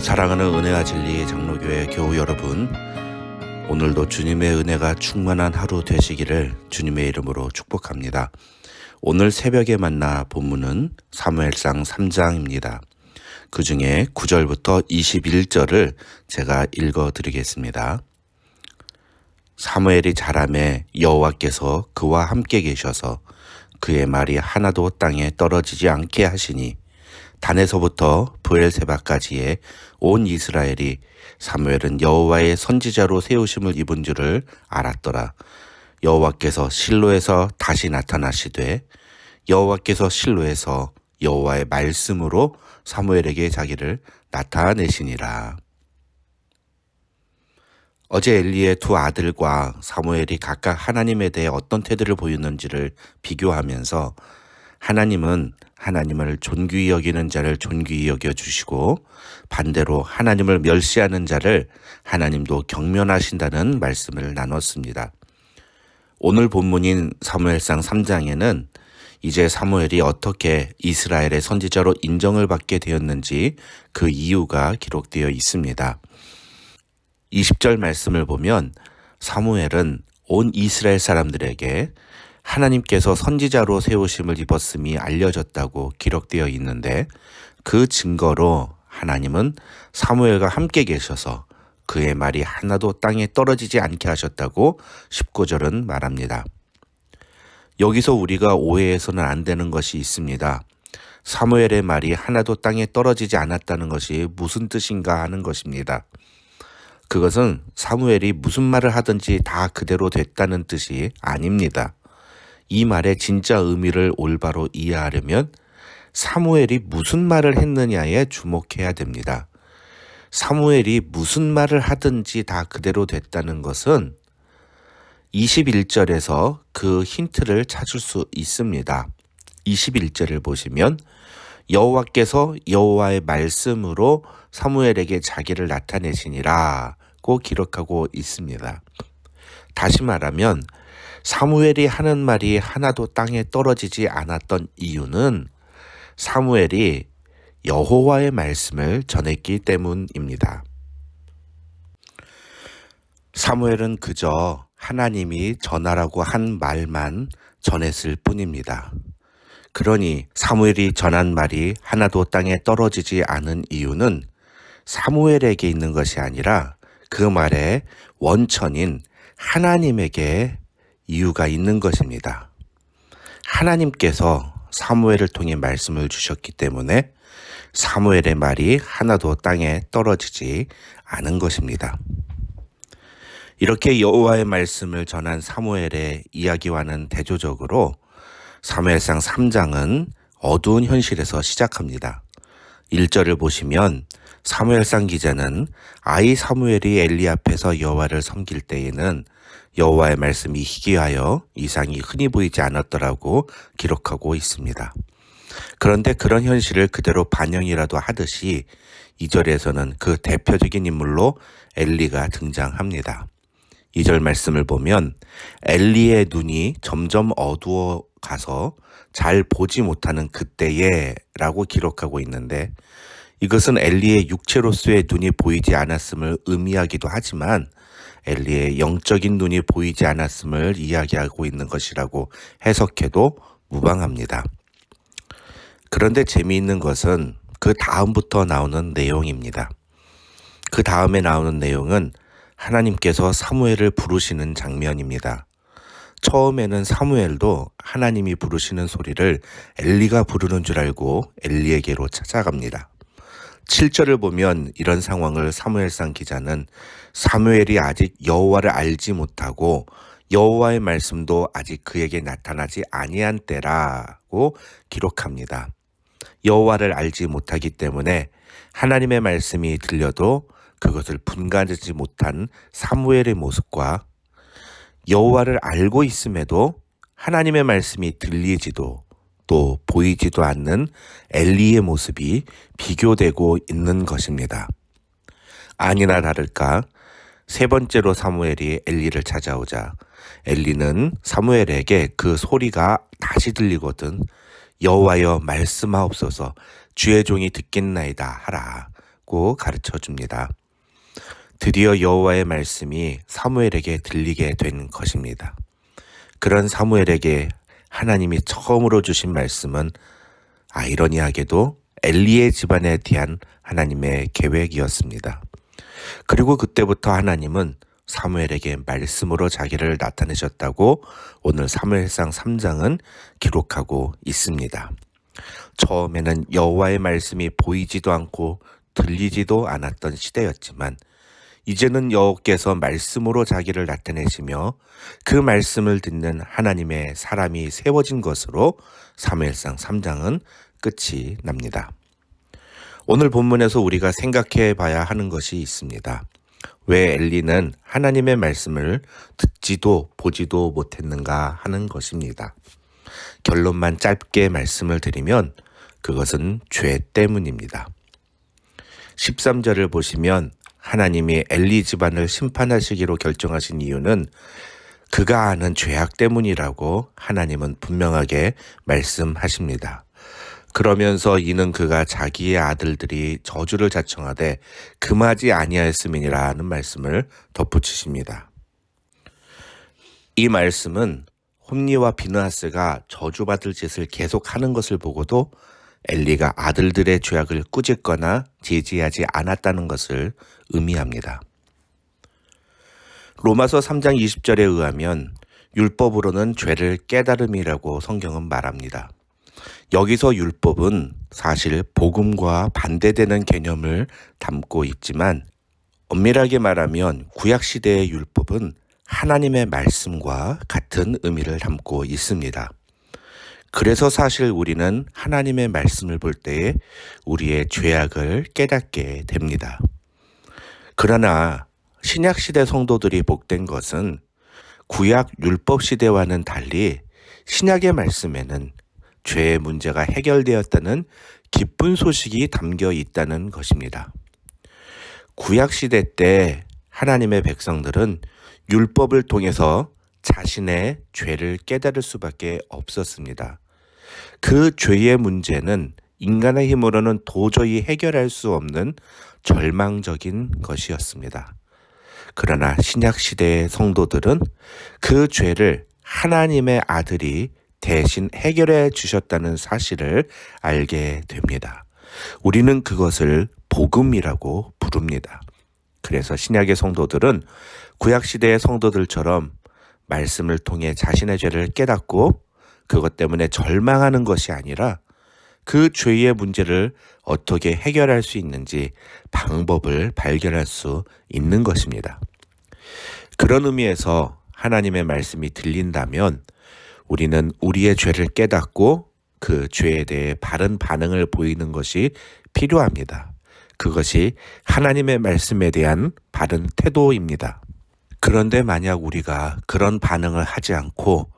사랑하는 은혜와 진리의 장로교회 교우 여러분, 오늘도 주님의 은혜가 충만한 하루 되시기를 주님의 이름으로 축복합니다. 오늘 새벽에 만나 본문은 사무엘상 3장입니다. 그 중에 9절부터 21절을 제가 읽어드리겠습니다. 사무엘이 자라매 여호와께서 그와 함께 계셔서 그의 말이 하나도 땅에 떨어지지 않게 하시니 단에서부터 브엘세바까지의 온 이스라엘이 사무엘은 여호와의 선지자로 세우심을 입은 줄을 알았더라. 여호와께서 실로에서 다시 나타나시되 여호와께서 실로에서 여호와의 말씀으로 사무엘에게 자기를 나타내시니라. 어제 엘리의 두 아들과 사무엘이 각각 하나님에 대해 어떤 태도를 보였는지를 비교하면서 하나님은 하나님을 존귀히 여기는 자를 존귀히 여겨주시고 반대로 하나님을 멸시하는 자를 하나님도 경멸하신다는 말씀을 나눴습니다. 오늘 본문인 사무엘상 3장에는 이제 사무엘이 어떻게 이스라엘의 선지자로 인정을 받게 되었는지 그 이유가 기록되어 있습니다. 20절 말씀을 보면 사무엘은 온 이스라엘 사람들에게 하나님께서 선지자로 세우심을 입었음이 알려졌다고 기록되어 있는데 그 증거로 하나님은 사무엘과 함께 계셔서 그의 말이 하나도 땅에 떨어지지 않게 하셨다고 19절은 말합니다. 여기서 우리가 오해해서는 안 되는 것이 있습니다. 사무엘의 말이 하나도 땅에 떨어지지 않았다는 것이 무슨 뜻인가 하는 것입니다. 그것은 사무엘이 무슨 말을 하든지 다 그대로 됐다는 뜻이 아닙니다. 이 말의 진짜 의미를 올바로 이해하려면 사무엘이 무슨 말을 했느냐에 주목해야 됩니다. 사무엘이 무슨 말을 하든지 다 그대로 됐다는 것은 21절에서 그 힌트를 찾을 수 있습니다. 21절을 보시면 여호와께서 여호와의 말씀으로 사무엘에게 자기를 나타내시니라고 기록하고 있습니다. 다시 말하면 사무엘이 하는 말이 하나도 땅에 떨어지지 않았던 이유는 사무엘이 여호와의 말씀을 전했기 때문입니다. 사무엘은 그저 하나님이 전하라고 한 말만 전했을 뿐입니다. 그러니 사무엘이 전한 말이 하나도 땅에 떨어지지 않은 이유는 사무엘에게 있는 것이 아니라 그 말의 원천인 하나님에게 이유가 있는 것입니다. 하나님께서 사무엘을 통해 말씀을 주셨기 때문에 사무엘의 말이 하나도 땅에 떨어지지 않은 것입니다. 이렇게 여호와의 말씀을 전한 사무엘의 이야기와는 대조적으로 사무엘상 3장은 어두운 현실에서 시작합니다. 1절을 보시면 사무엘상 기자는 아이 사무엘이 엘리 앞에서 여호와를 섬길 때에는 여호와의 말씀이 희귀하여 이상이 흔히 보이지 않았더라고 기록하고 있습니다. 그런데 그런 현실을 그대로 반영이라도 하듯이 2절에서는 그 대표적인 인물로 엘리가 등장합니다. 2절 말씀을 보면 엘리의 눈이 점점 어두워 가서 잘 보지 못하는 그때에 라고 기록하고 있는데 이것은 엘리의 육체로서의 눈이 보이지 않았음을 의미하기도 하지만 엘리의 영적인 눈이 보이지 않았음을 이야기하고 있는 것이라고 해석해도 무방합니다. 그런데 재미있는 것은 그 다음부터 나오는 내용입니다. 그 다음에 나오는 내용은 하나님께서 사무엘을 부르시는 장면입니다. 처음에는 사무엘도 하나님이 부르시는 소리를 엘리가 부르는 줄 알고 엘리에게로 찾아갑니다. 7절을 보면 이런 상황을 사무엘상 기자는 사무엘이 아직 여호와를 알지 못하고 여호와의 말씀도 아직 그에게 나타나지 아니한 때라고 기록합니다. 여호와를 알지 못하기 때문에 하나님의 말씀이 들려도 그것을 분간하지 못한 사무엘의 모습과 여호와를 알고 있음에도 하나님의 말씀이 들리지도 또 보이지도 않는 엘리의 모습이 비교되고 있는 것입니다. 아니나 다를까 세 번째로 사무엘이 엘리를 찾아오자 엘리는 사무엘에게 그 소리가 다시 들리거든 여호와여 말씀하옵소서 주의 종이 듣겠나이다 하라 깨닫고 가르쳐 줍니다. 드디어 여호와의 말씀이 사무엘에게 들리게 된 것입니다. 그런 사무엘에게 하나님이 처음으로 주신 말씀은 아이러니하게도 엘리의 집안에 대한 하나님의 계획이었습니다. 그리고 그때부터 하나님은 사무엘에게 말씀으로 자기를 나타내셨다고 오늘 사무엘상 3장은 기록하고 있습니다. 처음에는 여호와의 말씀이 보이지도 않고 들리지도 않았던 시대였지만 이제는 여호와께서 말씀으로 자기를 나타내시며 그 말씀을 듣는 하나님의 사람이 세워진 것으로 사무엘상 3장은 끝이 납니다. 오늘 본문에서 우리가 생각해 봐야 하는 것이 있습니다. 왜 엘리는 하나님의 말씀을 듣지도 보지도 못했는가 하는 것입니다. 결론만 짧게 말씀을 드리면 그것은 죄 때문입니다. 13절을 보시면 하나님이 엘리 집안을 심판하시기로 결정하신 이유는 그가 아는 죄악 때문이라고 하나님은 분명하게 말씀하십니다. 그러면서 이는 그가 자기의 아들들이 저주를 자청하되 금하지 아니하였음이니라는 말씀을 덧붙이십니다. 이 말씀은 홈리와 비느하스가 저주받을 짓을 계속하는 것을 보고도 엘리가 아들들의 죄악을 꾸짖거나 제지하지 않았다는 것을 의미합니다. 로마서 3장 20절에 의하면 율법으로는 죄를 깨달음이라고 성경은 말합니다. 여기서 율법은 사실 복음과 반대되는 개념을 담고 있지만 엄밀하게 말하면 구약시대의 율법은 하나님의 말씀과 같은 의미를 담고 있습니다. 그래서 사실 우리는 하나님의 말씀을 볼 때에 우리의 죄악을 깨닫게 됩니다. 그러나 신약시대 성도들이 복된 것은 구약 율법 시대와는 달리 신약의 말씀에는 죄의 문제가 해결되었다는 기쁜 소식이 담겨 있다는 것입니다. 구약시대 때 하나님의 백성들은 율법을 통해서 자신의 죄를 깨달을 수밖에 없었습니다. 그 죄의 문제는 인간의 힘으로는 도저히 해결할 수 없는 절망적인 것이었습니다. 그러나 신약시대의 성도들은 그 죄를 하나님의 아들이 대신 해결해 주셨다는 사실을 알게 됩니다. 우리는 그것을 복음이라고 부릅니다. 그래서 신약의 성도들은 구약시대의 성도들처럼 말씀을 통해 자신의 죄를 깨닫고 그것 때문에 절망하는 것이 아니라 그 죄의 문제를 어떻게 해결할 수 있는지 방법을 발견할 수 있는 것입니다. 그런 의미에서 하나님의 말씀이 들린다면 우리는 우리의 죄를 깨닫고 그 죄에 대해 바른 반응을 보이는 것이 필요합니다. 그것이 하나님의 말씀에 대한 바른 태도입니다. 그런데 만약 우리가 그런 반응을 하지 않고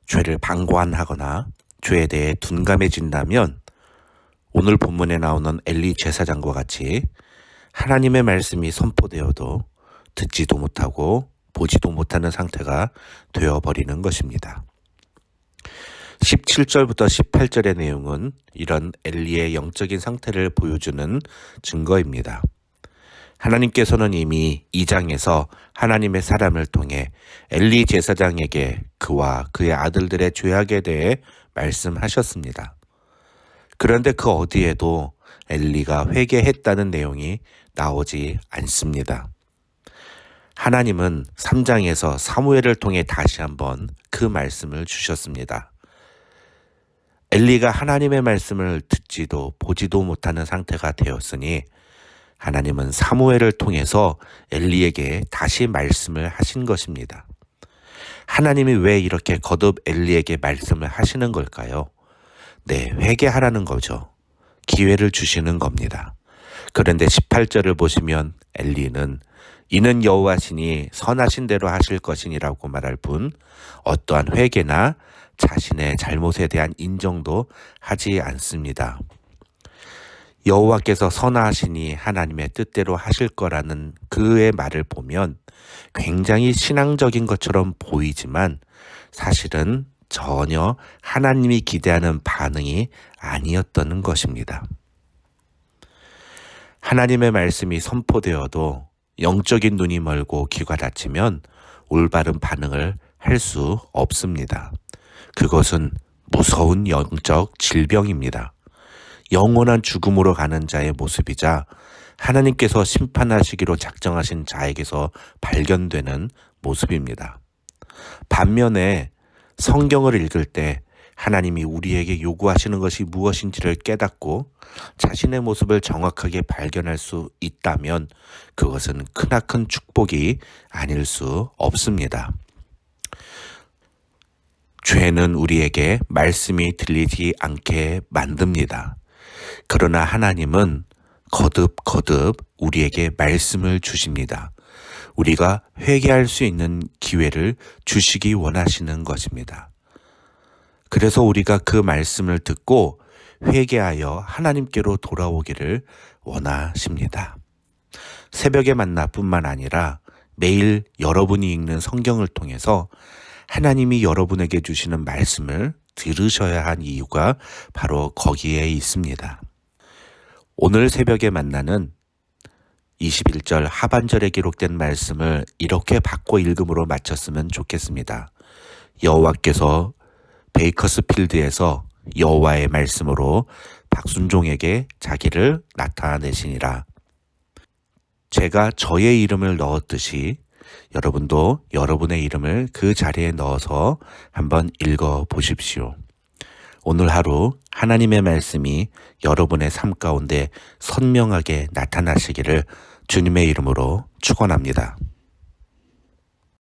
죄를 방관하거나 죄에 대해 둔감해진다면 오늘 본문에 나오는 엘리 제사장과 같이 하나님의 말씀이 선포되어도 듣지도 못하고 보지도 못하는 상태가 되어버리는 것입니다. 17절부터 18절의 내용은 이런 엘리의 영적인 상태를 보여주는 증거입니다. 하나님께서는 이미 2장에서 하나님의 사람을 통해 엘리 제사장에게 그와 그의 아들들의 죄악에 대해 말씀하셨습니다. 그런데 그 어디에도 엘리가 회개했다는 내용이 나오지 않습니다. 하나님은 3장에서 사무엘을 통해 다시 한번 그 말씀을 주셨습니다. 엘리가 하나님의 말씀을 듣지도 보지도 못하는 상태가 되었으니 하나님은 사무엘을 통해서 엘리에게 다시 말씀을 하신 것입니다. 하나님이 왜 이렇게 거듭 엘리에게 말씀을 하시는 걸까요? 네, 회개하라는 거죠. 기회를 주시는 겁니다. 그런데 18절을 보시면 엘리는 이는 여호와시니 선하신 대로 하실 것이니라고 말할 뿐 어떠한 회개나 자신의 잘못에 대한 인정도 하지 않습니다. 여호와께서 선하시니 하나님의 뜻대로 하실 거라는 그의 말을 보면 굉장히 신앙적인 것처럼 보이지만 사실은 전혀 하나님이 기대하는 반응이 아니었던 것입니다. 하나님의 말씀이 선포되어도 영적인 눈이 멀고 귀가 닫히면 올바른 반응을 할 수 없습니다. 그것은 무서운 영적 질병입니다. 영원한 죽음으로 가는 자의 모습이자 하나님께서 심판하시기로 작정하신 자에게서 발견되는 모습입니다. 반면에 성경을 읽을 때 하나님이 우리에게 요구하시는 것이 무엇인지를 깨닫고 자신의 모습을 정확하게 발견할 수 있다면 그것은 크나큰 축복이 아닐 수 없습니다. 죄는 우리에게 말씀이 들리지 않게 만듭니다. 그러나 하나님은 거듭 우리에게 말씀을 주십니다. 우리가 회개할 수 있는 기회를 주시기 원하시는 것입니다. 그래서 우리가 그 말씀을 듣고 회개하여 하나님께로 돌아오기를 원하십니다. 새벽의 만나뿐만 아니라 매일 여러분이 읽는 성경을 통해서 하나님이 여러분에게 주시는 말씀을 들으셔야 한 이유가 바로 거기에 있습니다. 오늘 새벽에 만나는 21절 하반절에 기록된 말씀을 이렇게 바꿔 읽음으로 마쳤으면 좋겠습니다. 여호와께서 베이커스필드에서 여호와의 말씀으로 박순종에게 자기를 나타내시니라. 제가 저의 이름을 넣었듯이 여러분도 여러분의 이름을 그 자리에 넣어서 한번 읽어 보십시오. 오늘 하루 하나님의 말씀이 여러분의 삶 가운데 선명하게 나타나시기를 주님의 이름으로 축원합니다.